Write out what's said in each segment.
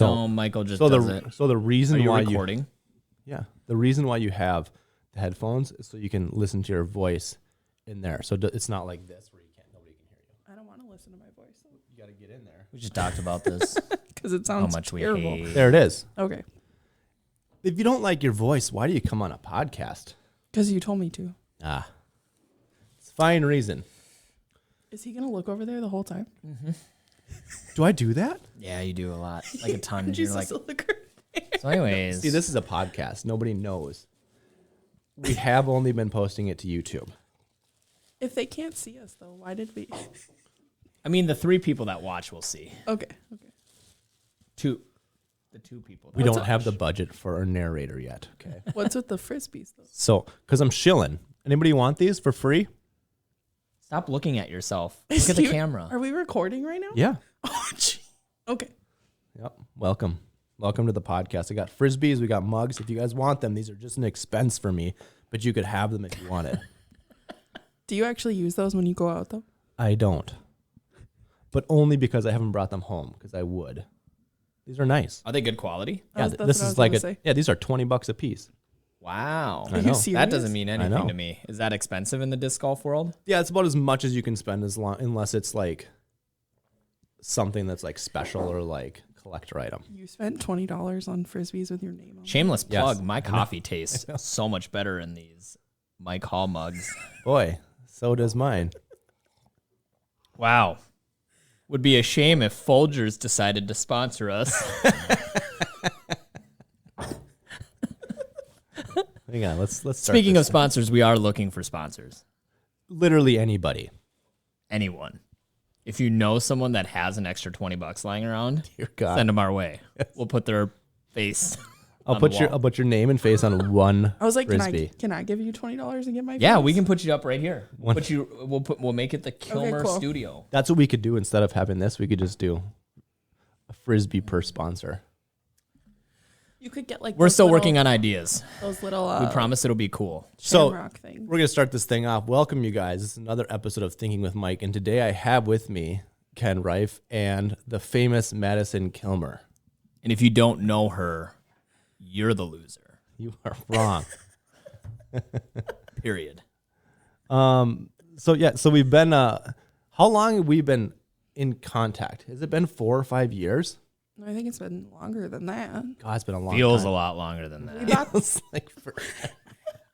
No, Michael just does it. So the reason why recording? The reason why you have the headphones is so you can listen to your voice in there. So it's not like this where nobody can hear you. I don't want to listen to my voice. You got to get in there. We just talked about this. Because it sounds how much terrible. we hate. There it is. Okay. If you don't like your voice, why do you come on a podcast? Because you told me to. It's a fine reason. Is he going to look over there the whole time? Mm-hmm. Do I do that? Yeah, you do a lot. Like a ton. You're like, look so anyways. See, this is a podcast. Nobody knows. We have only been posting it to YouTube. If they can't see us, though, why did we? I mean, the 3 people that watch will see. Okay. The 2 people. We don't have the budget for a narrator yet. Okay. What's with the Frisbees, though? So, because I'm shilling. Anybody want these for free? Stop looking at yourself. Look at the camera. Are we recording right now? Yeah. Oh, gee. Okay. Yep. Welcome to the podcast. I got Frisbees. We got mugs. If you guys want them, these are just an expense for me, but you could have them if you wanted. Do you actually use those when you go out, though? I don't. But only because I haven't brought them home, because I would. These are nice. Are they good quality? Yeah, That's this what I is was like gonna say. yeah, these are $20 a piece. Wow. I Are know. you serious? That doesn't mean know. anything to me. Is that expensive in the disc golf world? Yeah, it's about as much as you can spend unless it's like something that's like special or like collector item. You spent $20 on Frisbees with your name on them. Shameless plug. Yes. My coffee tastes so much better in these Mike Hall mugs. Boy, so does mine. Wow. Would be a shame if Folgers decided to sponsor us. Hang on, let's start. Speaking of sponsors, we are looking for sponsors. literally anybody. Anyone. If you know someone that has an extra $20 lying around, Dear God. send them our way. We'll put their face. I'll put your name and face on one. I was like, Frisbee. can I give you $20 and get my? Yeah, face? we can put you up right here. We'll make it the Kilmer cool. studio. That's what we could do instead of having this. We could just do a Frisbee per sponsor. You could get like. We're still working on ideas. those little. We promise it'll be cool. Shamrock things. We're going to start this thing off. Welcome, you guys. This is another episode of Thinking with Mike. And today I have with me Ken Reif and the famous Madison Kilmer. And if you don't know her, you're the loser. You are wrong. Period. So we've been, how long have we been in contact? Has it been 4 or 5 years? I think it's been longer than that. God, it's been a long Feels time. a lot longer than that. Feels like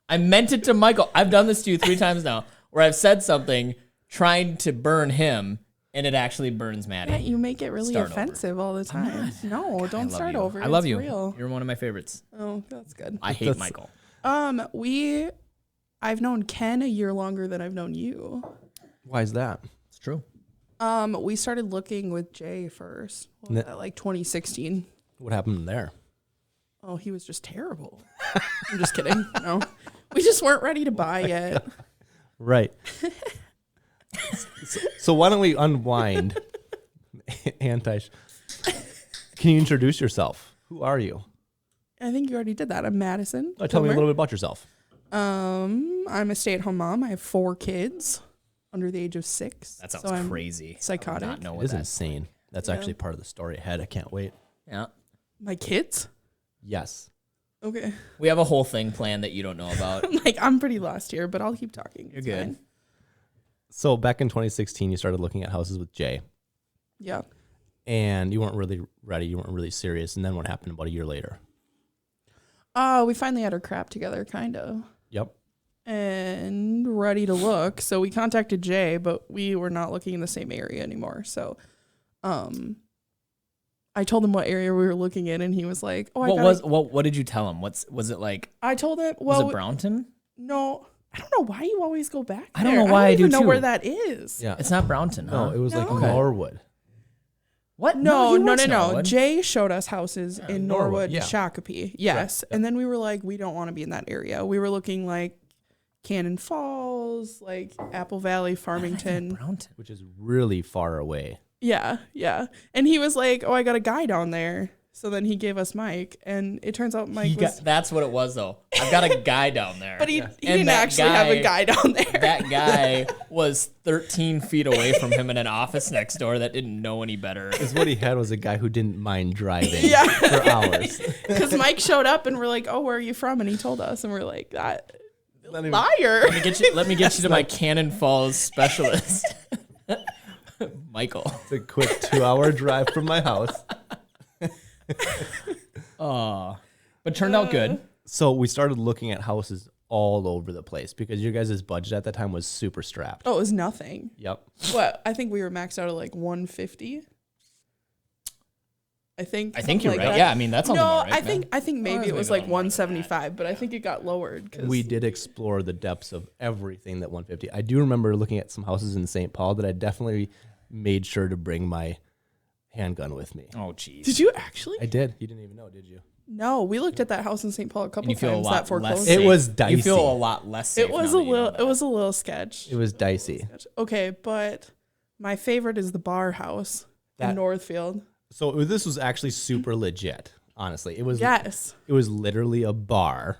I meant it to Michael. I've done this to you 3 times now, where I've said something trying to burn him, and it actually burns Maddie. Yeah, you make it really Start offensive all the time. No, don't start you. over. I love It's you. Real. You're one of my favorites. Oh, that's good. I hate Michael. I've known Ken a year longer than I've known you. Why is that? It's true. We started looking with Jay first, like 2016. What happened there? Oh, he was just terrible. I'm just kidding. No, we just weren't ready to buy yet. Right. so why don't we unwind? Can you introduce yourself? Who are you? I think you already did that. I'm Madison. Tell me a Kilmer. little bit about yourself. I'm a stay-at-home mom. I have 4 kids under the age of 6. That sounds so I'm crazy. psychotic. I do not know It what is that. insane. That's actually part of the story ahead. I can't wait. Yeah. My kids? Yes. Okay. We have a whole thing planned that you don't know about. I'm pretty lost here, but I'll keep talking. You're It's good. fine. So back in 2016, you started looking at houses with Jay, Yeah. and you weren't really ready. You weren't really serious. And then what happened about a year later? We finally had our crap together, kind of. Yep. And ready to look. So we contacted Jay, but we were not looking in the same area anymore. So I told him what area we were looking in, and he was like, "Oh, what did you tell him? Was it like? I told him, Was well, it Brownton? no, I don't know why you always go back. I don't there. know why I do don't even know too. where that is. Yeah. It's not Brownton, huh? No, it was like No. Norwood. What? No. he works No. Norwood. Jay showed us houses in Norwood, Norwood, yeah. Shakopee. Yes. And then we were like, we don't want to be in that area. We were looking like Cannon Falls, like Apple Valley, Farmington. Brownton. Which is really far away. Yeah. And he was like, oh, I got a guy down there. So then he gave us Mike, and it turns out Mike was... That's what it was, though. I've got a guy down there. But he didn't actually have a guy down there. That guy was 13 feet away from him in an office next door that didn't know any better. Because what he had was a guy who didn't mind driving Yeah. for hours. Because Mike showed up, and we're like, oh, where are you from? And he told us, and we're like, that liar. Let me get you to my Cannon Falls specialist, Michael. It's a quick 2-hour drive from my house. But turned out good. So we started looking at houses all over the place because your guys' budget at that time was super strapped. Oh, it was nothing. Yep. What? I think we were maxed out at like 150. I think you're like right. that. Yeah, I mean that's No, right, I think maybe was it was maybe like a little more than 175, but I think it got lowered. Cause We did explore the depths of everything that 150. I do remember looking at some houses in St. Paul that I definitely made sure to bring my handgun with me. Oh, jeez. Did you actually? I did. You didn't even know, did you? No, we looked at that house in St. Paul a couple You feel a times. lot That foreclosed. less It safe. was dicey. You feel a lot less safe. It was now a that you know little. that. It was a little sketch. It was dicey. Okay, but my favorite is the bar house in Northfield. So this was actually super legit. Honestly, it was. Yes. It was literally a bar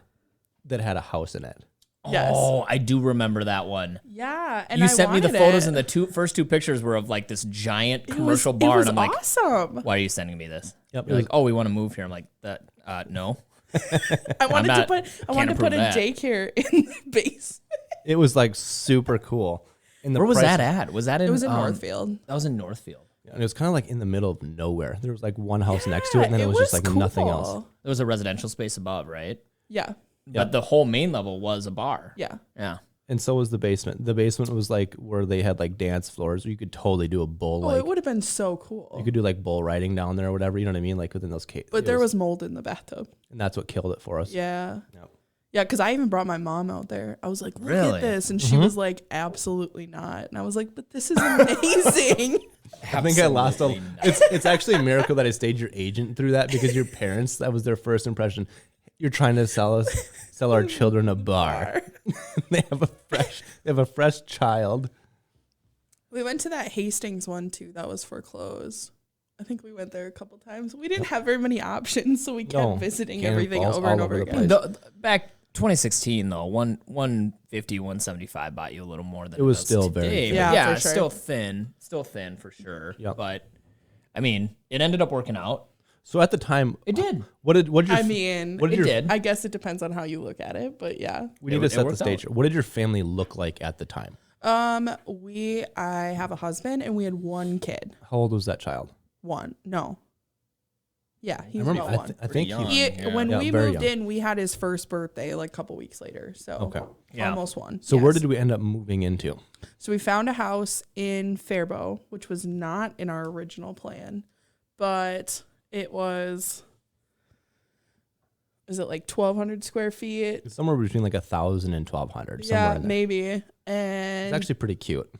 that had a house in it. Yes. Oh, I do remember that one. Yeah, and You sent me the wanted photos, it. and the first two pictures were of like this giant It was- commercial bar, It was and I'm like, awesome. "Why are you sending me this?" Yep, You're like, "Oh, we want to move here." I'm like, "That no." I wanted to not- put. I wanted to approve put a that. daycare in the base. It was like super cool. And the Where was price- that at? Was that in? It was in Northfield. That was in Northfield. And it was kind of like in the middle of nowhere. There was like one house next to it, and then it was just like nothing else. cool. There was a residential space above, right? Yeah, But the whole main level was a bar. yeah. Yeah. And so was the basement. The basement was like where they had like dance floors where you could totally do a bull. Oh, Like it would have been so cool. you could do like bull riding down there or whatever. You know what I mean? Like within those caves. But there was mold in the bathtub. and that's what killed it for us. Yeah. Yep. Yeah, because I even brought my mom out there. I was like, look Really? at this. And she was like, absolutely not. And I was like, but this is amazing. I think I lost a. Absolutely not. It's actually a miracle that I stayed your agent through that because your parents, that was their first impression. You're trying to sell our children a bar. they have a fresh child. We went to that Hastings one too. That was foreclosed. I think we went there a couple times. We didn't have very many options, so we kept visiting Cannon everything Falls over and all over over the again. place. Back 2016 though, 150, 175 bought you a little more than It was does still today. very But Yeah, yeah, for it's sure. still thin for sure. Yep. But I mean, it ended up working out. So at the time, It did. what did your I mean, what did It your did. I guess it depends on how you look at it, but yeah. we need It to set the worked stage. out. What did your family look like at the time? I have a husband and we had one kid. How old was that child? One. No. Yeah, he I was remember. about one. I think young. he. Yeah. When Yeah, we very moved young. in, we had his first birthday like a couple weeks later. So Okay. Yeah. almost one. So where Yes. did we end up moving into? So we found a house in Faribault, which was not in our original plan, but it was. Is it like 1,200 square feet? It's somewhere between like 1,000 and 1,200. Somewhere Yeah, in there. maybe. And It's actually pretty cute.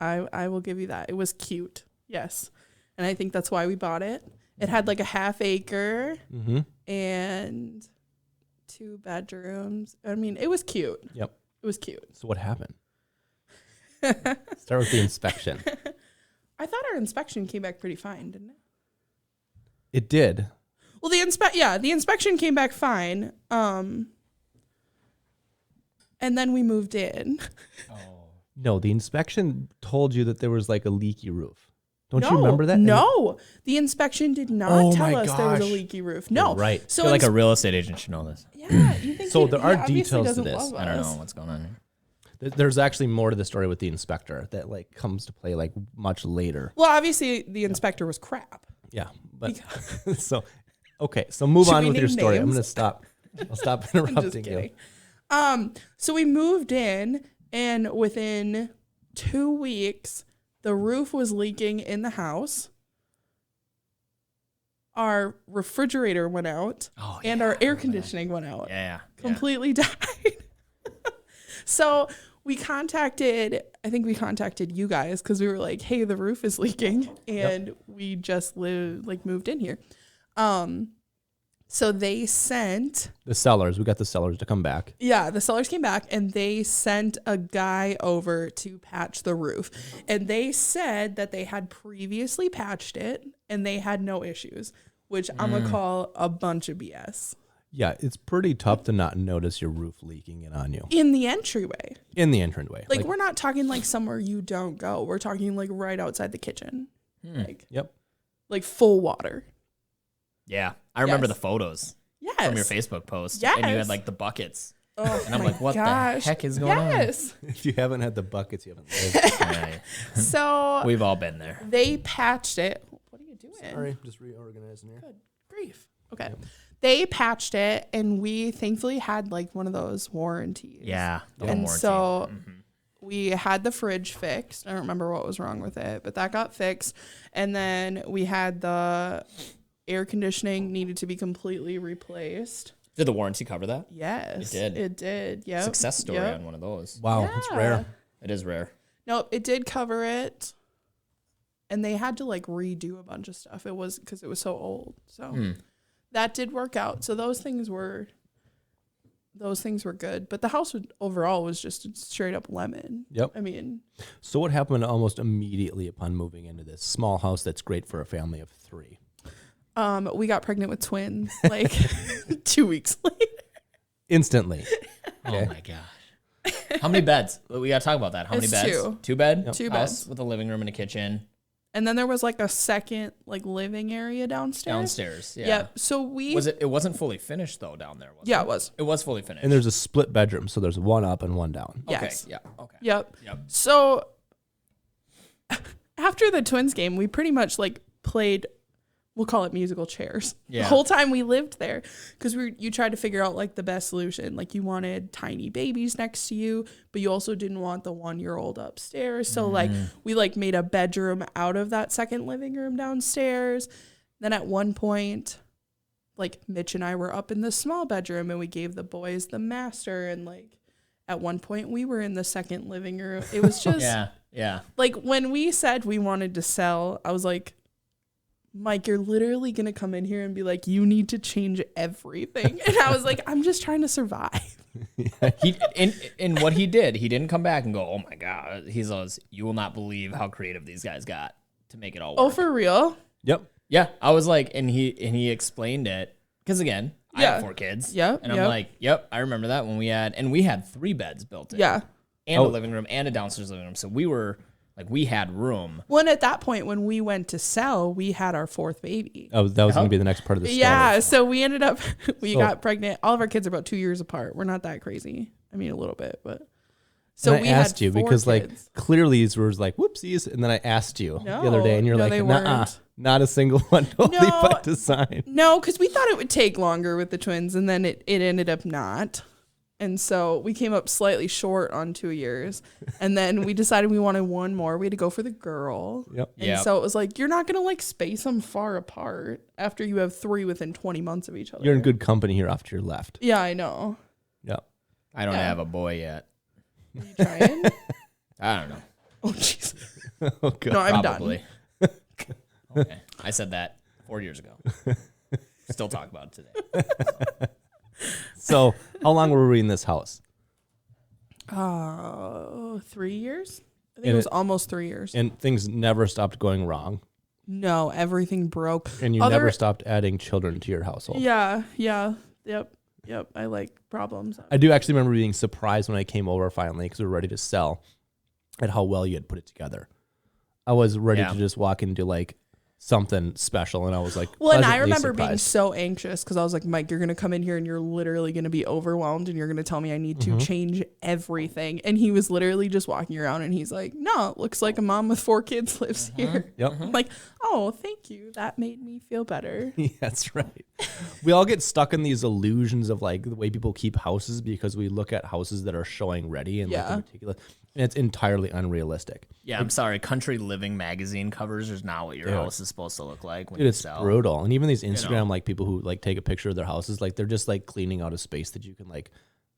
I will give you that. It was cute. Yes. And I think that's why we bought it. It had like a half acre Mm-hmm. and 2 bedrooms. I mean, it was cute. Yep. It was cute. So what happened? Start with the inspection. I thought our inspection came back pretty fine, didn't it? It did. Well, the inspection came back fine. And then we moved in. No, the inspection told you that there was like a leaky roof. Don't you remember that? No, the inspection did not Oh tell my us there was a gosh. leaky roof. No, You're right. I So feel like a real estate agent should know this. yeah, you think So he- there he are obviously details to doesn't this. love I don't us. know what's going on here. There's actually more to the story with the inspector that like comes to play like much later. Well, obviously the inspector was crap. Yeah, but so okay. So move Should on we with your name story. I'm names? gonna stop. I'll stop I'm just interrupting you. kidding. So we moved in, and within 2 weeks, the roof was leaking in the house. Our refrigerator went out, Oh, and our air conditioning went out. Yeah. Completely died. So I think we contacted you guys because we were like, hey, the roof is leaking, and we just moved in here. So they sent, The sellers. We got the sellers to come back. the sellers came back and they sent a guy over to patch the roof. And they said that they had previously patched it and they had no issues. which I'm going to call a bunch of BS. Yeah, it's pretty tough to not notice your roof leaking in on you. In the entryway. In the entranceway. Like, we're not talking like somewhere you don't go. We're talking like right outside the kitchen. Yep. Like full water. Yeah. I remember Yes. the photos Yes. from your Facebook post. Yes. And you had like the buckets. Oh, And I'm my like, what gosh. the heck is going on? Yes. If you haven't had the buckets, you haven't lived. Right. So We've all been there. they patched it. What are you doing? Sorry, just reorganizing here. Good grief. Okay. They patched it, and we thankfully had like one of those warranties. Yeah. The And warranty. so we had the fridge fixed. I don't remember what was wrong with it, but that got fixed. And then we had the air conditioning needed to be completely replaced. Did the warranty cover that? Yes. It did. It did. Yep. Success story Yep. on one of those. Wow, that's Yeah. rare. It is rare. Nope, it did cover it. And they had to like redo a bunch of stuff. It was because it was so old. So that did work out. So those things were good. But the house overall was just straight up lemon. Yep. I mean, So what happened almost immediately upon moving into this small house that's great for a family of 3? we got pregnant with twins like 2 weeks later. Instantly. Oh my gosh. How many beds? We got to talk about that. How many It's beds? 2. 2 bed? Two House beds. with a living room and a kitchen. And then there was like a second like living area downstairs. Downstairs. Yeah. Yep. So we It wasn't fully finished though down there, was Yeah, it? it was. It was fully finished. And there's a split bedroom, so there's one up and one down. Okay. Yes. Yeah. Okay. Yep. Yep. So after the Twins game, we pretty much like played, we'll call it musical chairs. Yeah. The whole time we lived there, because you tried to figure out like the best solution. Like you wanted tiny babies next to you, but you also didn't want the 1-year-old upstairs. So like we like made a bedroom out of that second living room downstairs. Then at one point, like Mitch and I were up in the small bedroom and we gave the boys the master, and like at one point we were in the second living room. It was just Yeah. Yeah. like when we said we wanted to sell, I was like, Mike, you're literally going to come in here and be like, you need to change everything. And I was like, I'm just trying to survive. He in what he did, he didn't come back and go, "Oh my god." He says, "You will not believe how creative these guys got to make it all work." Oh, for real? Yep. Yeah, I was like, and he explained it because again, I Yeah. have 4 kids. Yep, and I'm yep. like, "Yep, I remember that when we had 3 beds built in." Yeah. and a living room and a downstairs living room, so we were like we had room. Well, and at that point, when we went to sell, we had our 4th baby. Oh, that was going to be the next part of the story. Yeah, so we ended up, we got pregnant. All of our kids are about 2 years apart. We're not that crazy. I mean, a little bit, but. So And we I asked had you 4 because kids. like clearly these were like whoopsies, and then I asked you the other day, and you're No, like, they nah, weren't. not a single one, totally No. by design. No, because we thought it would take longer with the twins, and then it ended up not. And so we came up slightly short on 2 years. And then we decided we wanted one more. We had to go for the girl. Yep. And Yep. so it was like, you're not going to like space them far apart after you have 3 within 20 months of each other. You're in good company here off to your left. Yeah, I know. Yep. I don't Yeah. have a boy yet. Are you trying? I don't know. Oh, jeez. Oh, God. No, I'm Probably. done. Okay, I said that 4 years ago. Still talk about it today. So how long were we in this house? 3 years? I think And it was it- almost 3 years. And things never stopped going wrong. No, everything broke. And you never stopped adding children to your household. Yeah, yeah. Yep. I like problems. I do actually remember being surprised when I came over finally because we were ready to sell at how well you had put it together. I was ready Yeah. to just walk into like something special, and I was like, Well, and I pleasantly remember being surprised. so anxious because I was like, Mike, you're going to come in here and you're literally going to be overwhelmed and you're going to tell me I need to change everything. And he was literally just walking around and he's like, no, it looks like a mom with 4 kids lives here. Yep. I'm like, oh, thank you. That made me feel better. That's right. We all get stuck in these illusions of like the way people keep houses because we look at houses that are showing ready and like Yeah. the meticulous, and it's entirely unrealistic. Yeah, I'm sorry. Country Living magazine covers is not what your house is supposed to look like when Dude, you it's sell. brutal. And even these Instagram know. like people who like take a picture of their houses, like they're just like cleaning out a space that you can like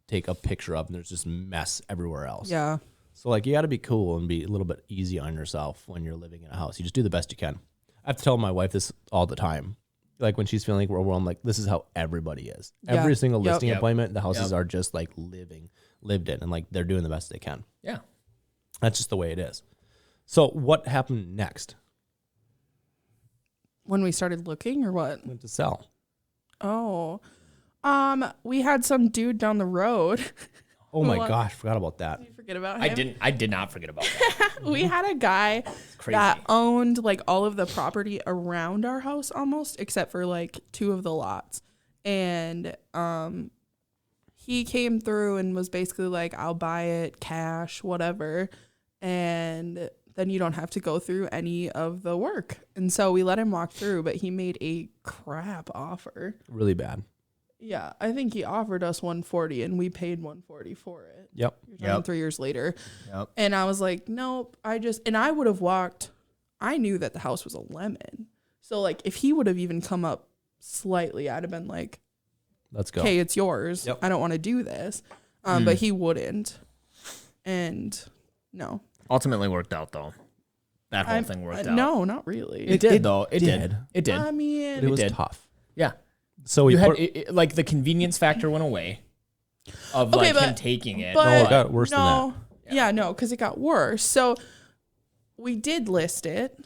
take a picture of, and there's just mess everywhere else. Yeah. So like you got to be cool and be a little bit easy on yourself when you're living in a house. You just do the best you can. I have to tell my wife this all the time. Like when she's feeling like we're overwhelmed, like this is how everybody is. Yeah. Every single Yep. listing Yep. appointment, the houses Yep. are just like lived in, and like they're doing the best they can. Yeah. That's just the way it is. So what happened next? When we started looking or what? Went to sell. Oh. We had some dude down the road. Oh my What? gosh, forgot about that. Did you forget about him? I did not forget about that. We had a guy Crazy. that owned like all of the property around our house almost, except for like 2 of the lots. And he came through and was basically like, I'll buy it cash, whatever. And then you don't have to go through any of the work. And so we let him walk through, but he made a crap offer. Really bad. Yeah, I think he offered us 140 and we paid 140 for it. Yep. You're talking 3 years later. Yep. And I was like, nope, I would have walked. I knew that the house was a lemon. So like if he would have even come up slightly, I'd have been like, Let's go. okay, it's yours. Yep. I don't want to do this. But he wouldn't. And no. Ultimately worked out though. That whole thing worked out. No, not really. It did though. It did. It did. I mean, But it was did. tough. Yeah. So we You had put, like the convenience factor went away of Okay, like him but- taking it. but No, it got worse than no, that. Yeah, no, because it got worse. So we did list it,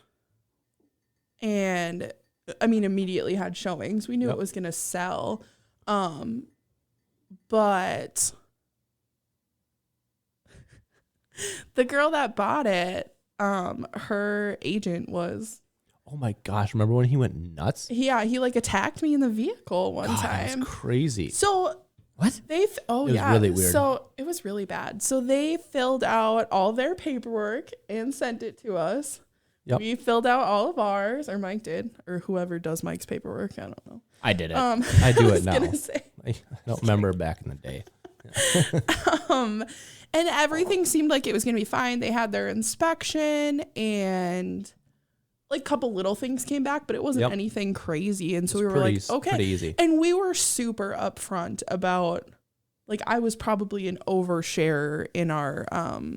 and I mean, immediately had showings. We knew Yep. it was gonna sell, but the girl that bought it, her agent was. oh my gosh, remember when he went nuts? Yeah, he like attacked me in the vehicle one God, that time. was crazy. So What? they It was really weird. So it was really bad. So they filled out all their paperwork and sent it to us. Yep. We filled out all of ours, or Mike did, or whoever does Mike's paperwork. I don't know. I did it. I do I it was now. gonna say. I don't remember back in the day. And everything seemed like it was gonna be fine. They had their inspection and like a couple little things came back, but it wasn't Yep. anything crazy. And so It's we were pretty- like, okay. pretty easy. And we were super upfront about, like, I was probably an oversharer in our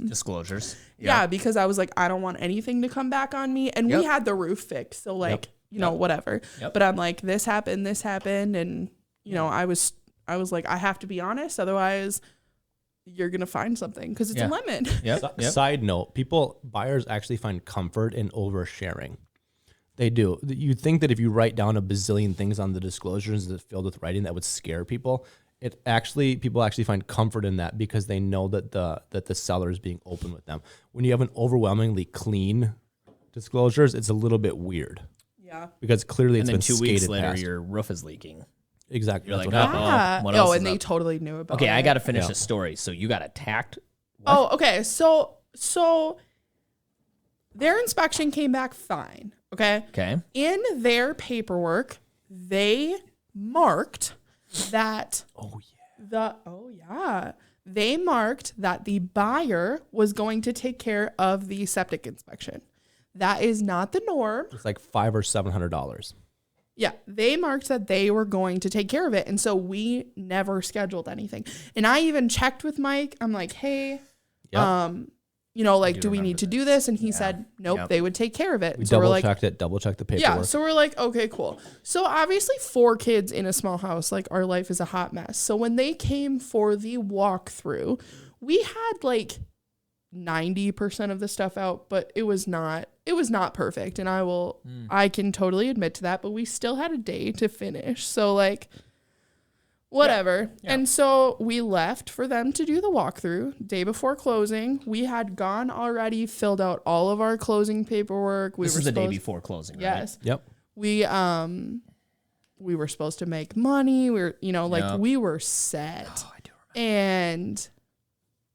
Disclosures. yeah, because I was like, I don't want anything to come back on me. And we Yep. had the roof fixed. So like, you know, Yep. whatever. Yep. But I'm like, this happened. And, you know, I was like, I have to be honest. Otherwise you're going to find something because it's Yeah. a lemon. Yep. Yep. Side note, buyers actually find comfort in oversharing. They do. You'd think that if you write down a bazillion things on the disclosures that's filled with writing, that would scare people. People actually find comfort in that because they know that the seller is being open with them. When you have an overwhelmingly clean disclosures, it's a little bit weird Yeah. because clearly And it's then been 2 weeks skated later, past. your roof is leaking. Exactly. You're That's like, what oh, happened. what else is and they up? totally knew about Okay, it. I got to finish Yeah. the story. So you got attacked. Oh, okay. So their inspection came back fine. Okay. Okay. In their paperwork, they marked that they marked that the buyer was going to take care of the septic inspection. That is not the norm. It's like $500 or $700. Yeah, they marked that they were going to take care of it. And so we never scheduled anything. And I even checked with Mike. I'm like, hey, Yep. you know, like, do we remember need to do this? And he said, nope, Yep. they would take care of it. We And so we're double like, checked it, double checked the paperwork. yeah, so we're like, okay, cool. So obviously 4 kids in a small house, like our life is a hot mess. So when they came for the walkthrough, we had like 90% of the stuff out, but it was not perfect. And I can totally admit to that, but we still had a day to finish. So like, whatever. Yeah. And so we left for them to do the walkthrough day before closing. We had gone already, filled out all of our closing paperwork. This is the day before closing, right? Yes. Yep. We were supposed to make money. We were, Yep. we were set. Oh, I do remember. And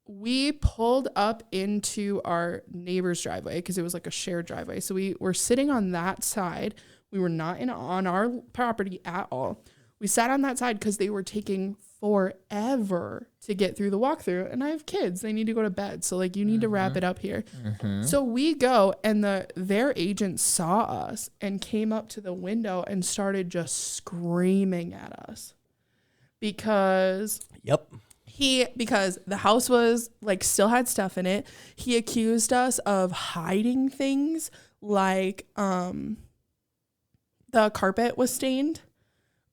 we pulled up into our neighbor's driveway because it was like a shared driveway. So we were sitting on that side. We were not on our property at all. We sat on that side because they were taking forever to get through the walkthrough. And I have kids. They need to go to bed. So like, you need to wrap it up here. So we go and their agent saw us and came up to the window and started just screaming at us because Yep. because the house was like still had stuff in it. He accused us of hiding things like the carpet was stained.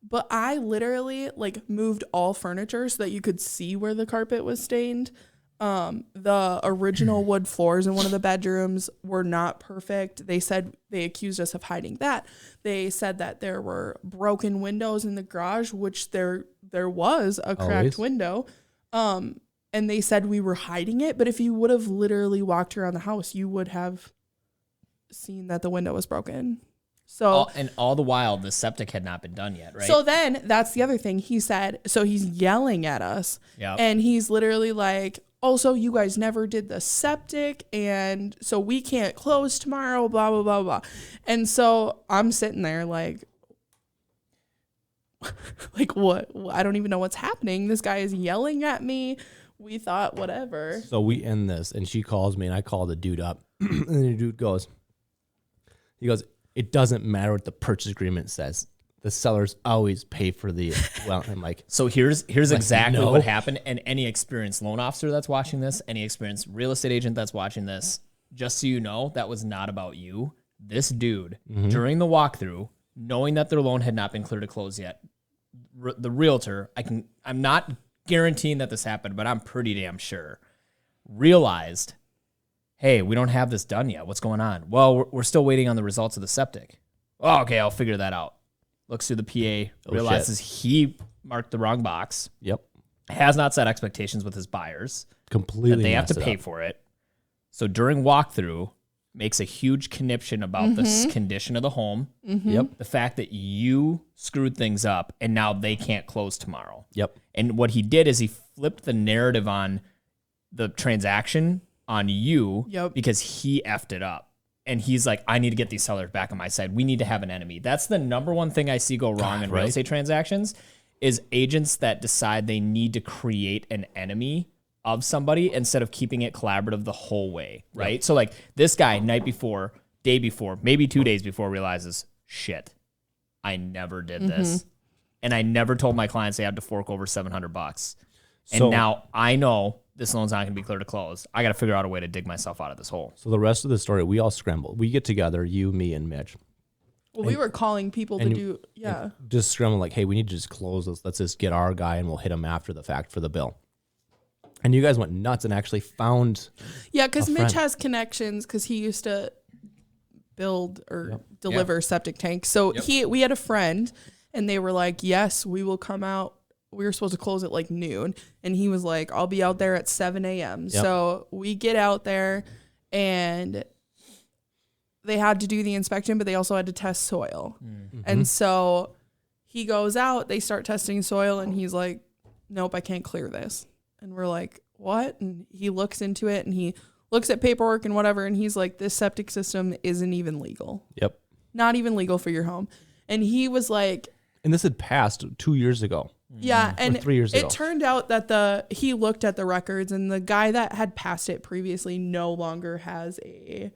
But I literally like moved all furniture so that you could see where the carpet was stained. The original wood floors in one of the bedrooms were not perfect. They said they accused us of hiding that. They said that there were broken windows in the garage, which there was a cracked window. And they said we were hiding it, but if you would have literally walked around the house, you would have seen that the window was broken. So and all the while, the septic had not been done yet, right? So then that's the other thing he said. So he's yelling at us, and he's literally like, also, you guys never did the septic, and so we can't close tomorrow, blah, blah, blah, blah. And so I'm sitting there like what? I don't even know what's happening. This guy is yelling at me. We thought whatever. So we end this, and she calls me, and I call the dude up, and the dude goes, it doesn't matter what the purchase agreement says. The sellers always pay for the, well, I'm like. So here's exactly what happened. And any experienced loan officer that's watching this, any experienced real estate agent that's watching this, just so you know, that was not about you. This dude, during the walkthrough, knowing that their loan had not been cleared to close yet, the realtor, I'm not guaranteeing that this happened, but I'm pretty damn sure, realized, hey, we don't have this done yet. What's going on? Well, we're still waiting on the results of the septic. Oh, okay, I'll figure that out. Looks through the PA, realizes he marked the wrong box. Yep. Has not set expectations with his buyers. Completely. That they have to pay for it. So during walkthrough, makes a huge conniption about the condition of the home. Yep. The fact that you screwed things up and now they can't close tomorrow. Yep. And what he did is he flipped the narrative on the transaction on you because he effed it up. And he's like, I need to get these sellers back on my side. We need to have an enemy. That's the number one thing I see go wrong in real estate transactions is agents that decide they need to create an enemy of somebody instead of keeping it collaborative the whole way, right? Yep. So like this guy, night before, day before, maybe 2 days before, realizes, shit, I never did this. And I never told my clients they had to fork over $700. And now I know this loan's not going to be clear to close. I got to figure out a way to dig myself out of this hole. So the rest of the story, we all scrambled. We get together, you, me, and Mitch. Well, we were calling people to do, just scramble like, hey, we need to just close this. Let's just get our guy and we'll hit him after the fact for the bill. And you guys went nuts and actually found because Mitch has connections because he used to build or deliver septic tanks. So we had a friend and they were like, yes, we will come out. We were supposed to close at like noon. And he was like, I'll be out there at 7 a.m. Yep. So we get out there and they had to do the inspection, but they also had to test soil. And so he goes out, they start testing soil and he's like, nope, I can't clear this. And we're like, what? And he looks into it and he looks at paperwork and whatever. And he's like, this septic system isn't even legal. Yep. Not even legal for your home. And he was like, and this had passed 2 years ago. Yeah, and 3 years ago. It turned out that he looked at the records and the guy that had passed it previously no longer has a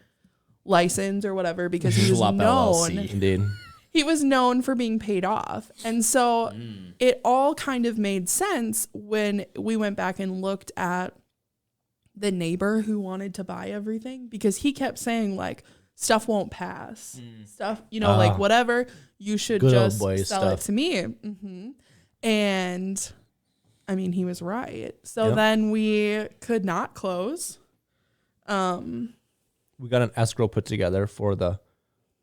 license or whatever because he was known. LLC. Indeed. He was known for being paid off. And so it all kind of made sense when we went back and looked at the neighbor who wanted to buy everything because he kept saying like, stuff won't pass. Stuff, like whatever, you should just sell it to me. And I mean, he was right. So then we could not close. We got an escrow put together for the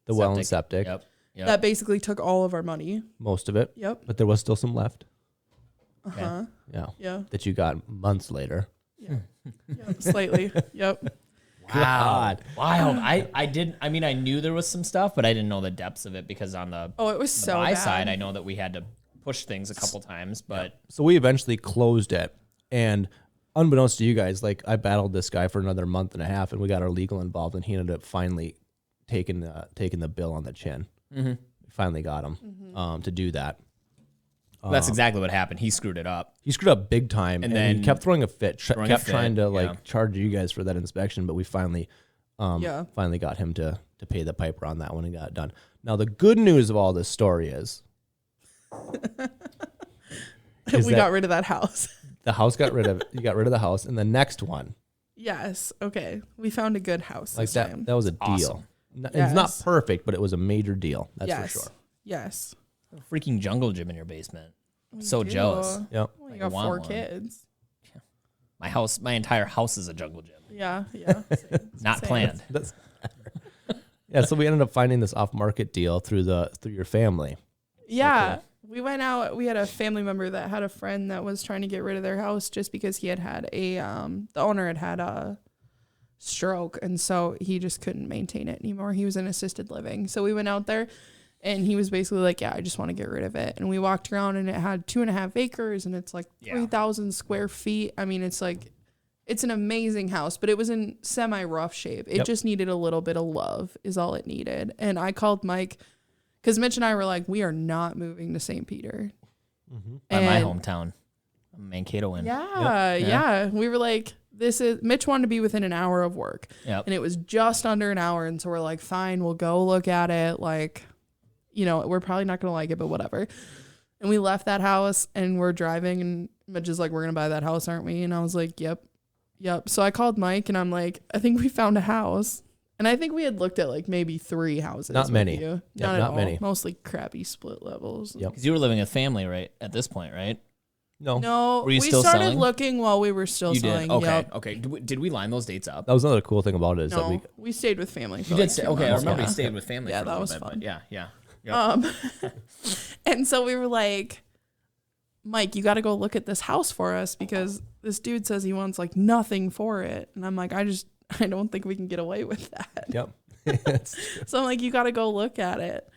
well and septic. Yep. That basically took all of our money. Most of it. Yep. But there was still some left. Uh-huh. Yeah. Yeah. That you got months later. Yeah. Slightly. Yep. Wow. Wild. I knew there was some stuff, but I didn't know the depths of it because on the it was so buy bad. side, I know that we had to push things a couple times, but so we eventually closed it, and unbeknownst to you guys, like I battled this guy for another month and a half, and we got our legal involved, and he ended up finally taking the bill on the chin. Finally got him to do that. That's exactly what happened. He screwed it up. He screwed up big time, and then he kept throwing a fit. Kept trying to charge you guys for that inspection, but we finally got him to pay the piper on that one and got it done. Now the good news of all this story is we got rid of that house. The house got rid of. You got rid of the house, and the next one. Yes. Okay. We found a good house. Like that. Time. That was a deal. Awesome. It's not perfect, but it was a major deal. That's for sure. Yes. A freaking jungle gym in your basement. So jealous. Yep. Well, you got 4 kids. My entire house is a jungle gym. Yeah. Not planned. Yeah, so we ended up finding this off-market deal through your family. Yeah. So cool. We went out. We had a family member that had a friend that was trying to get rid of their house just because he had the owner had a stroke, and so he just couldn't maintain it anymore. He was in assisted living. So we went out there, and he was basically like, yeah, I just want to get rid of it. And we walked around, and it had 2.5 acres, and it's like 3,000 square feet. I mean, it's an amazing house, but it was in semi-rough shape. It just needed a little bit of love is all it needed. And I called Mike because Mitch and I were like, we are not moving to St. Peter. By my hometown, Mankato. Yeah. We were like, Mitch wanted to be within an hour of work. Yep. And it was just under an hour. And so we're like, fine, we'll go look at it. Like, we're probably not going to like it, but whatever. And we left that house and we're driving, and Mitch is like, we're going to buy that house, aren't we? And I was like, yep. So I called Mike and I'm like, I think we found a house. And I think we had looked at like maybe 3 houses. Not many. Not many. Mostly crappy split levels. Yep. Because you were living with family, right? At this point, right? No. Were you we still started selling? looking while we were still You selling. did? Okay. Yep. Okay. Did we line those dates up? That was another cool thing about it is that We stayed with family. For You did say, okay, I remember you yeah. stayed with family Yeah, for a that little was bit. fun. But yeah. Yep. And so we were like, Mike, you got to go look at this house for us because this dude says he wants like nothing for it. And I'm like, I don't think we can get away with that. Yep. So I'm like, you got to go look at it.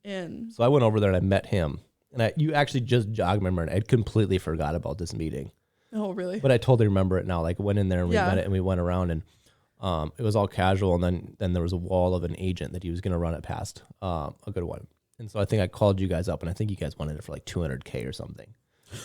And so I went over there and I met him. And you actually just jogged my memory. I'd completely forgot about this meeting. oh, really? But I totally remember it now. Like went in there and we met it and we went around and it was all casual. And then there was a wall of an agent that he was going to run it past, a good one. And so I think I called you guys up and I think you guys wanted it for like $200K or something.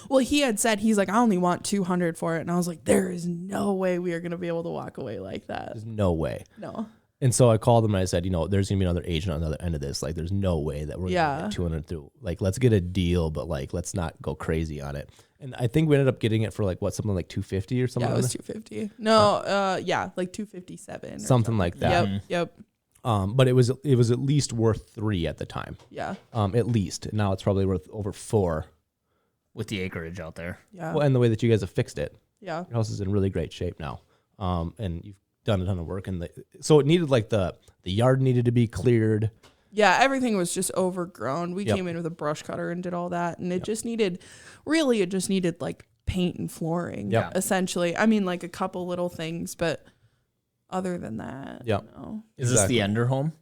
Well, he had said, he's like, I only want 200 for it. And I was like, there is no way we are going to be able to walk away like that. There's no way. No. And so I called him and I said, there's going to be another agent on the other end of this. Like, there's no way that we're going to get 200 through. Like, let's get a deal, but like, let's not go crazy on it. And I think we ended up getting it for like, something like 250 or something. Yeah, it was 250. No, like 257. Something like that. Yep. But it was at least worth 3 at the time. Yeah. At least. Now it's probably worth over 4. With the acreage out there. Yeah. Well, and the way that you guys have fixed it. Yeah. Your house is in really great shape now. And you've done a ton of work. And so it needed like the yard needed to be cleared. Yeah, everything was just overgrown. We came in with a brush cutter and did all that. And it just needed like paint and flooring, essentially. I mean, like a couple little things, but other than that, Is this the Ender home?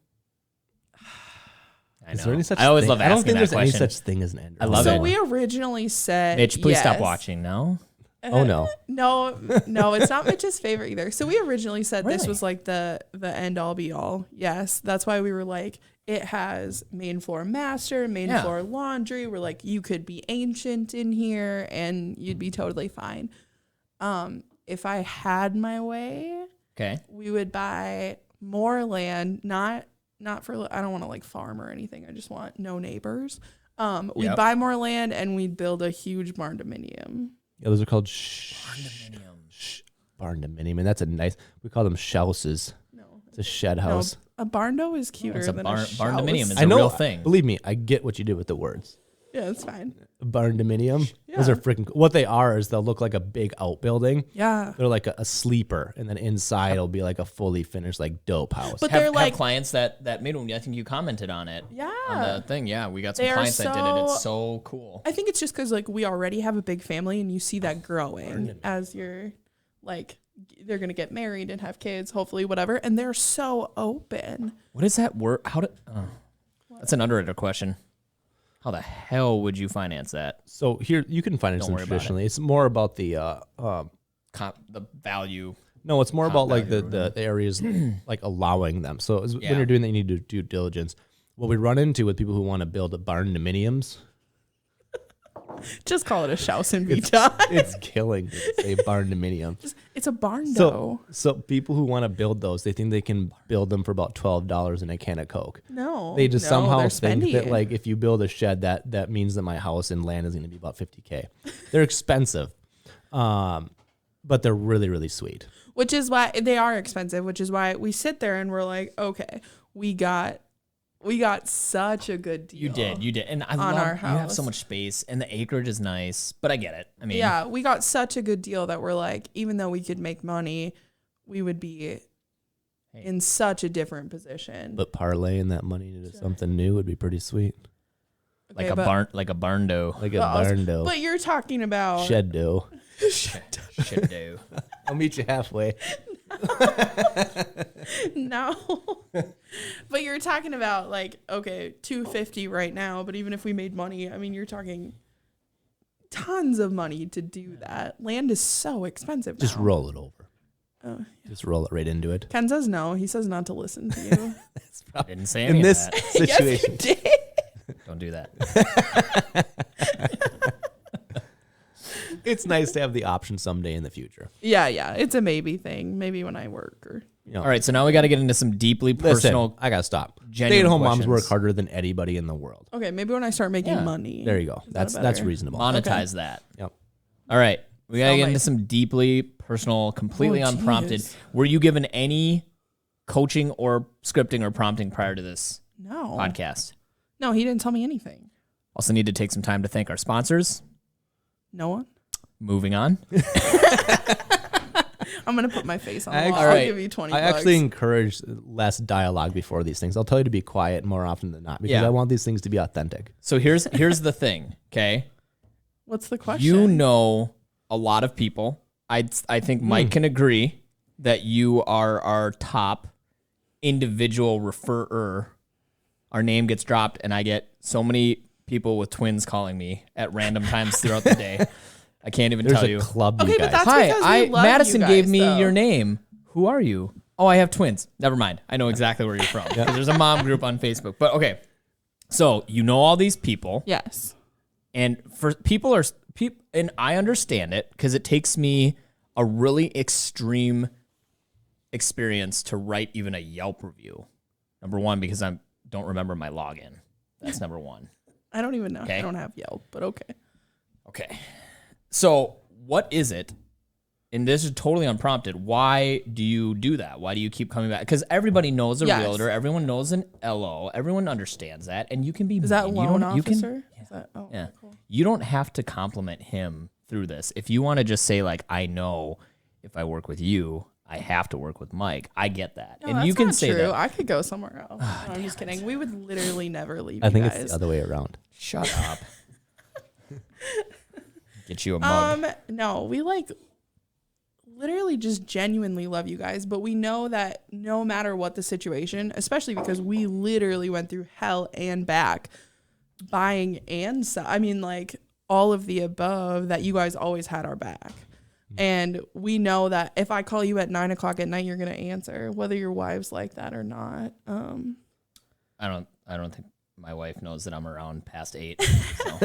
I know. Is there any such I always thing? love I don't asking think that there's question. any such thing as an Ender. I love so it. we originally said, Mitch, please stop yes. watching. No? Oh, no. No, it's not Mitch's favorite either. So we originally said this Really? was like the end all be all. Yes. That's why we were like, it has main floor master, main floor laundry. We're like, you could be ancient in here and you'd be totally fine. If I had my way, Okay. we would buy more land, not for, I don't want to like farm or anything. I just want no neighbors. We'd buy more land and we'd build a huge barn dominium. Yeah, those are called Barn dominium. barn dominium. And that's a nice, we call them shouses. No. It's a shed house. A barn do is cuter It's a than barn a dominium. shouse. It's I a know, real thing. Believe me, I get what you did with the words. Yeah, it's fine. Barn dominium. Yeah. Those are freaking cool. What they are is they'll look like a big outbuilding. Yeah. They're like a sleeper, and then inside it'll be like a fully finished like dope house. But have, they're like have clients that made one. I think you commented on it. Yeah. On the thing. Yeah, we got some They are clients that did it. It's so- so cool. I think it's just because like we already have a big family and you see that growing as you're like they're gonna get married and have kids, hopefully, whatever. And they're so open. What is that word? That's an underrated question. How the hell would you finance that? So here you can finance Don't them worry about it. traditionally. It's more about the The value. no, it's more about like value the areas like allowing them. So when Yeah. you're doing that, you need to do due diligence. What we run into with people who want to build barn dominiums, Just call it a shouse and be done. it's killing me to say barn dominium. It's a barn So, though. so people who want to build those, they think they can build them for about $12 in a can of Coke. No. They just no, somehow they're think spendy. that like if you build a shed, that means that my house and land is going to be about $50K. They're expensive, but they're really, really sweet. Which is why they are expensive, which is why we sit there and we're like, okay, we got We got such a good deal. You did. And I love, you have so much space and the acreage is nice, but I get it. I mean, yeah, we got such a good deal that we're like, even though we could make money, we would be in such a different position. But parlaying that money into something new would be pretty sweet. Okay, like a barn dough. Like a barn dough. But you're talking about shed dough. Shed dough. I'll meet you halfway. No. But you're talking about like, okay, $250 right now, but even if we made money, I mean, you're talking tons of money to do that. Land is so expensive Just now. roll it over. Oh, yeah. Just roll it right into it. Ken says no. He says not to listen to you. I didn't say any in of this that. situation. Yes, you did. Don't do that. It's nice to have the option someday in the future. Yeah. It's a maybe thing. Maybe when I work or. All right, so now we got to get into some deeply personal. Listen, I gotta stop. Genuine Stay-at-home moms questions. work harder than anybody in the world. Okay, maybe when I start making money. There you go. That's reasonable. Monetize that. Yep. All right, we got to So get into some deeply personal, completely unprompted. geez. Were you given any coaching or scripting or prompting prior to this No. podcast? No, he didn't tell me anything. Also need to take some time to thank our sponsors. No one? Moving on. I'm going to put my face on the I wall. actually- I'll give you 20 I bucks. actually encourage less dialogue before these things. I'll tell you to be quiet more often than not because Yeah. I want these things to be authentic. So here's the thing, okay? What's the question? You know a lot of people. I think Mike can agree that you are our top individual referrer. Our name gets dropped, and I get so many people with twins calling me at random times throughout the day. I can't even There's tell a you. club, Okay, you but guys. that's because we love Madison you gave guys, me though. your name. Who are you? Oh, I have twins. Never mind. I know exactly where you're from. 'Cause there's a mom group on Facebook. But okay, so you know all these people. Yes. And and I understand it because it takes me a really extreme experience to write even a Yelp review. Number one, because I don't remember my login. That's number one. I don't even know. Okay. I don't have Yelp, but okay. Okay. So what is it? And this is totally unprompted. Why do you do that? Why do you keep coming back? Because everybody knows a Yes. realtor. Everyone knows an LO. Everyone understands that. And you can be Is that mean. loan You can- officer? Is that, oh, Yeah. cool. You don't have to compliment him through this. If you want to just say, like, I know if I work with you, I have to work with Mike. I get that. No, and that's you can not say true. that. I could go somewhere else. No, I'm just kidding. We would literally never leave I think you it's guys. the other way around. Shut up. Get you a mug. No, we like literally just genuinely love you guys, but we know that no matter what the situation, especially because we literally went through hell and back buying and I mean, like all of the above, that you guys always had our back. And we know that if I call you at 9:00 at night, you're going to answer, whether your wife's like that or not. I don't think my wife knows that I'm around past 8. So.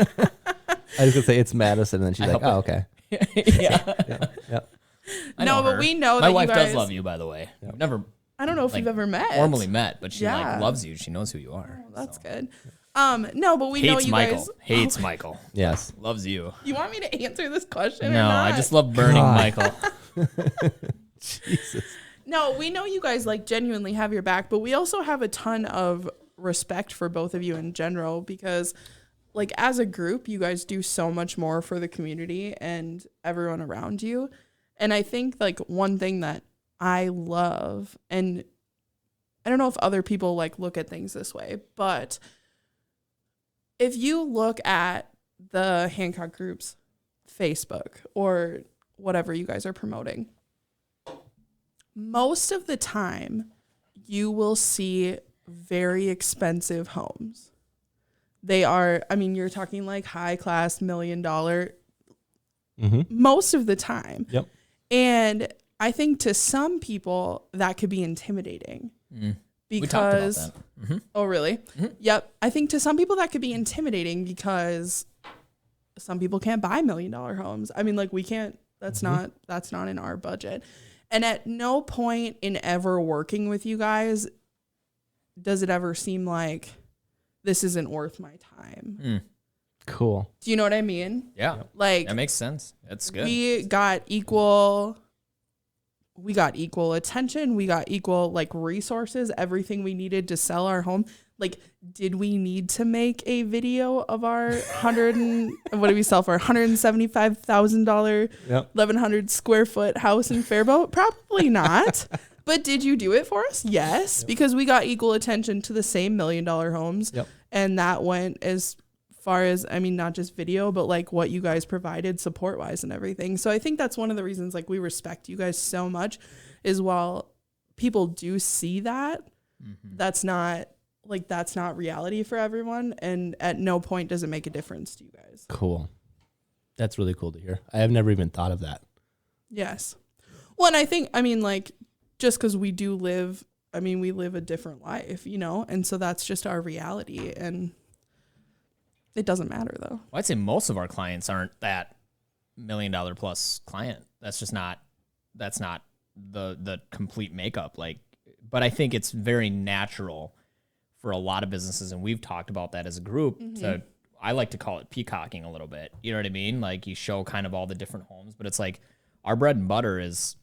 I was gonna say it's Madison, and then she's I like, hope "Oh, okay." Yeah. Yep. I No, know but her. we know my that you wife does guys- love you, by the way. We've never I don't know if like, you've ever met. formally met, but she Yeah. like loves you. She knows who you are. That's so. good. No, but we know Hates you Michael. guys. Hates Michael. Yes. Loves you. You want me to answer this question or No, not? I just love burning God. Michael. Jesus. No, we know you guys like genuinely have your back, but we also have a ton of respect for both of you in general because like as a group, you guys do so much more for the community and everyone around you. And I think like one thing that I love, and I don't know if other people like look at things this way, but if you look at the Hancock Group's Facebook or whatever you guys are promoting, most of the time you will see very expensive homes. They are, I mean, you're talking like high class $1 million most of the time. Yep. And I think to some people that could be intimidating We talked about because, that. oh really? Yep. I think to some people that could be intimidating because some people can't buy $1 million homes. I mean, like we can't, that's not in our budget. And at no point in ever working with you guys does it ever seem like this isn't worth my time. Cool. Do you know what I mean? Yeah. Like That makes sense. That's good. we got equal we got equal attention. We got equal like resources, everything we needed to sell our home. Like, did we need to make a video of our what do we sell for? $175,000, 1,100 square foot house in Faribault? Probably not. But did you do it for us? Yes, because we got equal attention to the same $1 million homes. And that went as far as, I mean, not just video, but like what you guys provided support wise and everything. So I think that's one of the reasons like we respect you guys so much, is while people do see that, that's not reality for everyone. And at no point does it make a difference to you guys. Cool. That's really cool to hear. I have never even thought of that. Yes. Well, and I think, I mean, like, just because we live a different life, you know, and so that's just our reality. And it doesn't matter though. Well, I'd say most of our clients aren't that $1 million plus client. That's not the complete makeup. Like, but I think it's very natural for a lot of businesses, and we've talked about that as a group. So I like to call it peacocking a little bit. You know what I mean? Like, you show kind of all the different homes, but it's like our bread and butter is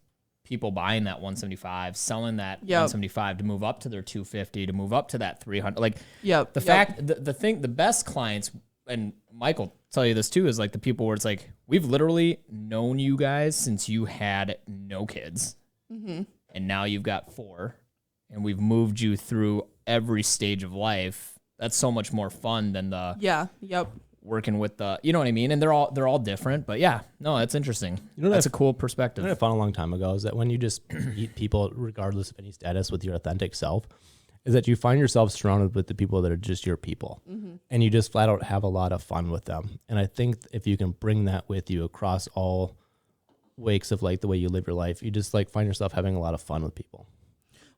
people buying that 175, selling that 175 to move up to their 250, to move up to that 300. Like, the best clients, and Mike will tell you this too, is like the people where it's like, we've literally known you guys since you had no kids, and now you've got 4, and we've moved you through every stage of life. That's so much more fun than the working with the, you know what I mean? And they're all different, but yeah, no, that's interesting. You know, that's a cool perspective. What I found a long time ago is that when you just meet people, regardless of any status, with your authentic self, is that you find yourself surrounded with the people that are just your people, and you just flat out have a lot of fun with them. And I think if you can bring that with you across all wakes of like the way you live your life, you just like find yourself having a lot of fun with people.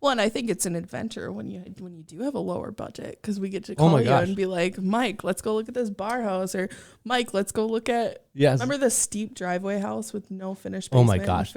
Well, and I think it's an adventure when you do have a lower budget, because we get to call you and be like, Mike, let's go look at this bar house, or Mike, let's go look at, remember the steep driveway house with no finished basement? Oh my gosh.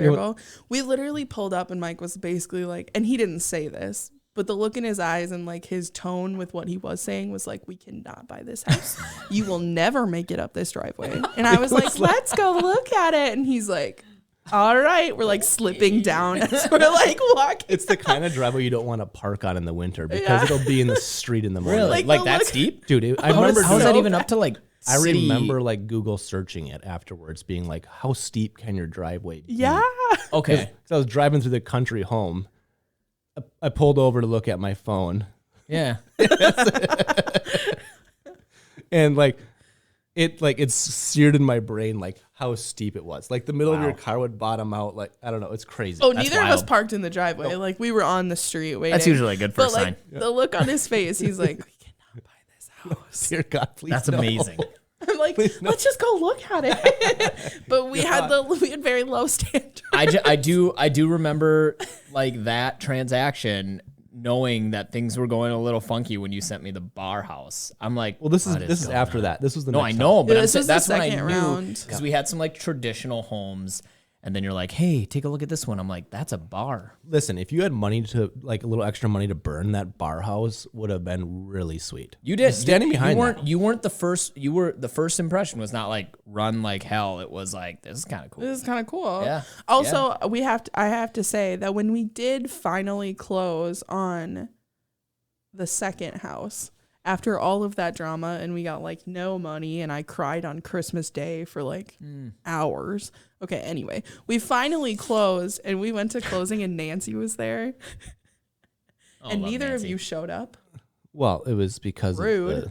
We literally pulled up and Mike was basically like, and he didn't say this, but the look in his eyes and like his tone with what he was saying was like, we cannot buy this house. You will never make it up this driveway. And I was like, let's go look at it. And he's like, all right, we're like slipping down as we're like walking. It's the kind of driveway you don't want to park on in the winter, because it'll be in the street in the morning. Really? Like that steep? Dude, I remember. How is that even up to like I remember like Google searching it afterwards, being like, how steep can your driveway be? Yeah. Okay. So I was driving through the country home. I pulled over to look at my phone. Yeah. And like, it's seared in my brain, like how steep it was. Like the middle of your car would bottom out. Like, I don't know. It's crazy. Oh, neither of us parked in the driveway. Like, we were on the street waiting. That's usually a good first sign. The look on his face, he's like, we cannot buy this house. Dear God, please. That's amazing. I'm like, let's just go look at it. But we had very low standards. I do remember like that transaction, knowing that things were going a little funky when you sent me the bar house. I'm like, well, this is after that. This was the no, next I know, but that's when I knew, round, because we had some like traditional homes, and then you're like, hey, take a look at this one. I'm like, that's a bar. Listen, if you had money to like a little extra money to burn, that bar house would have been really sweet. You did. Standing behind that. You weren't the first. You were the first impression was not like run like hell. It was like, this is kind of cool. This is kind of cool. Yeah. Also, I have to say that when we did finally close on the second house, after all of that drama, and we got like no money, and I cried on Christmas Day for like hours. Okay, anyway, we finally closed, and we went to closing, and Nancy was there. And neither Nancy. of you showed up. Well, it was because rude.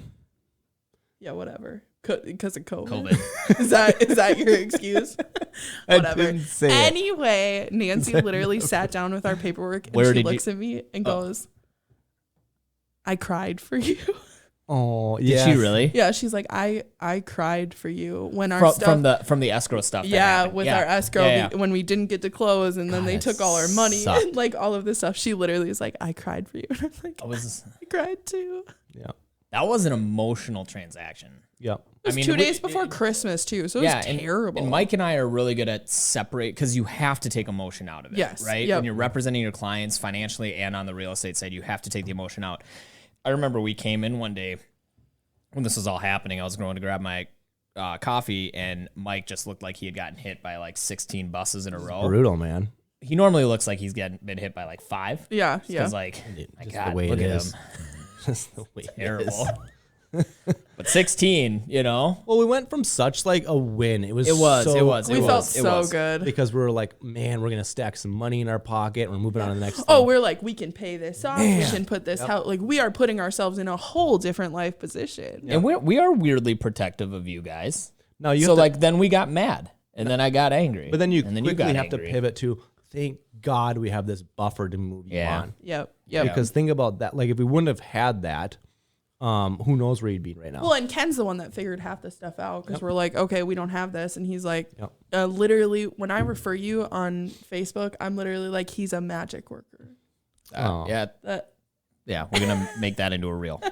Yeah, whatever. Because of COVID. Is that your excuse? Whatever. I didn't say anyway, Nancy literally sat down with our paperwork, and she looks at me and goes, I cried for you. Oh, yeah. Did she really? Yeah, she's like, I cried for you when our stuff from the escrow stuff. With our escrow when we didn't get to close, and then they took all our money and like all of this stuff. She literally is like, I cried for you. And I'm like, I cried too. Yeah. That was an emotional transaction. Yeah. It was 2 days before Christmas too, so it was terrible. And Mike and I are really good at separate, because you have to take emotion out of it. Yes. Right? Yep. When you're representing your clients financially and on the real estate side, you have to take the emotion out. I remember we came in one day when this was all happening. I was going to grab my coffee, and Mike just looked like he had gotten hit by like 16 buses in a row. Brutal, man. he normally looks like he's been hit by like 5. Yeah. Because like, my Just God, the way look it at is. him. Just the way it Terrible. is. But 16, you know. Well, we went from such like a win. It was. It was. We felt so good. because we were like, man, we're gonna stack some money in our pocket. And we're moving on to the next. Oh, thing. we're like, we can pay this off. We can put this out. Like, we are putting ourselves in a whole different life position. And we are weirdly protective of you guys. Now you So have to, like then we got mad and then I got angry. but then you and quickly got have to angry. pivot to thank God we have this buffer to move you on. Yep. Because think about that. Like if we wouldn't have had that, who knows where you'd be right now? Well, and Ken's the one that figured half the stuff out because we're like, okay, we don't have this. And he's like, Yep. literally, when I refer you on Facebook, I'm literally like, he's a magic worker. Yeah. That Yeah, we're going to make that into a reel.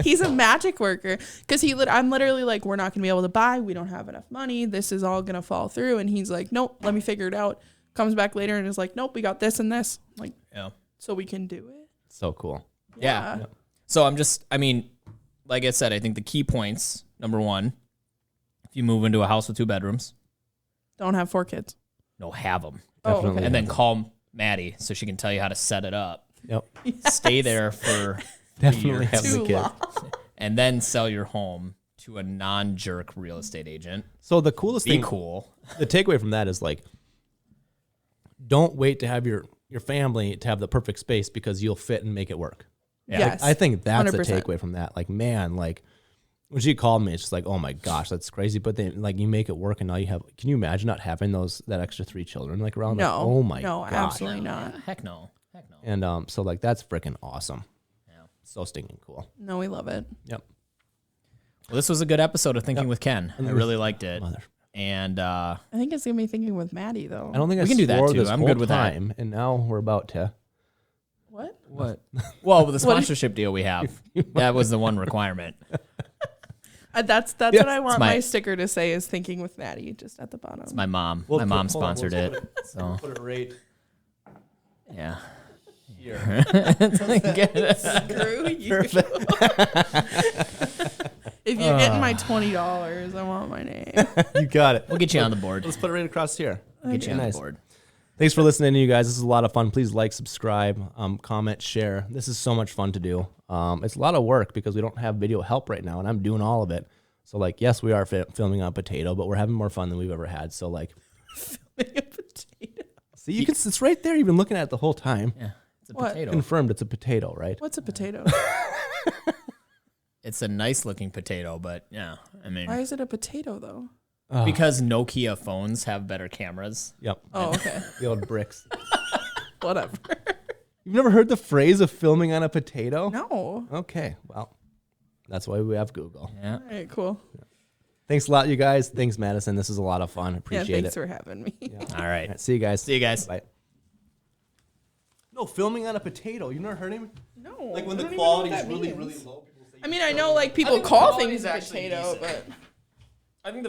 He's a magic worker because I'm literally like, we're not going to be able to buy. We don't have enough money. This is all going to fall through. And he's like, nope, let me figure it out. Comes back later and is like, nope, we got this and this. Like, Yeah. so we can do it. So cool. Yeah. So like I said, I think the key points, number 1, if you move into a house with 2 bedrooms, Don't have 4 kids. no, have them. Oh, Definitely. okay. And then call Maddie so she can tell you how to set it up. Yep. Stay there for Definitely years. have the Too kid. long. And then sell your home to a non-jerk real estate agent. So the coolest Be thing, cool. the takeaway from that is like, don't wait to have your family to have the perfect space because you'll fit and make it work. Yeah. Yes. I think that's the 100%. takeaway from that. Like, man, like when she called me, it's just like, oh my gosh, that's crazy. But then like you make it work and now you have, can you imagine not having that extra 3 children like around? No. Like, oh my no, gosh. absolutely not. Heck no. Heck no. And so like that's freaking awesome. Yeah. So stinking cool. No, we love it. Yep. Well, this was a good episode of Thinking with Ken. I really liked it. Mother. And I think it's gonna be thinking with Maddie though. I don't think We I can do that swore too. this I'm whole good with that. time, and now we're about to. What? what? Well, with the sponsorship deal we have, that was the one requirement. That's Yes, what I want my- my sticker to say is thinking with Maddie just at the bottom. It's my mom. We'll My put- mom hold on, sponsored we'll it. So Put it right yeah. here. Screw you. If you're getting my $20, I want my name. You got it. We'll get you on the board. Let's put it right across here. Get you on Nice. the board. Thanks for listening to you guys. This is a lot of fun. Please like, subscribe, comment, share. This is so much fun to do. It's a lot of work because we don't have video help right now, and I'm doing all of it. So, like, yes, we are filming on potato, but we're having more fun than we've ever had. So, like, Filming a potato. see, you can. It's right there. You've been looking at it the whole time. Yeah. It's a What? potato. Confirmed, it's a potato, right? What's a potato? It's a nice looking potato, but yeah, I mean, Why is it a potato though? because Nokia phones have better cameras. Yep. Oh, okay. The old bricks. Whatever. You've never heard the phrase of filming on a potato? No. Okay. Well, that's why we have Google. Yeah. All right, cool. Thanks a lot, you guys. Thanks, Madison. This is a lot of fun. Yeah, Appreciate thanks it. for having me. All right. All right, see you guys. See you guys. Bye. No, filming on a potato. You've never heard him? No. Like when I the don't even know what quality is that really, means. really low. People say I mean, I know like people think the call quality things is a actually potato, decent. but I think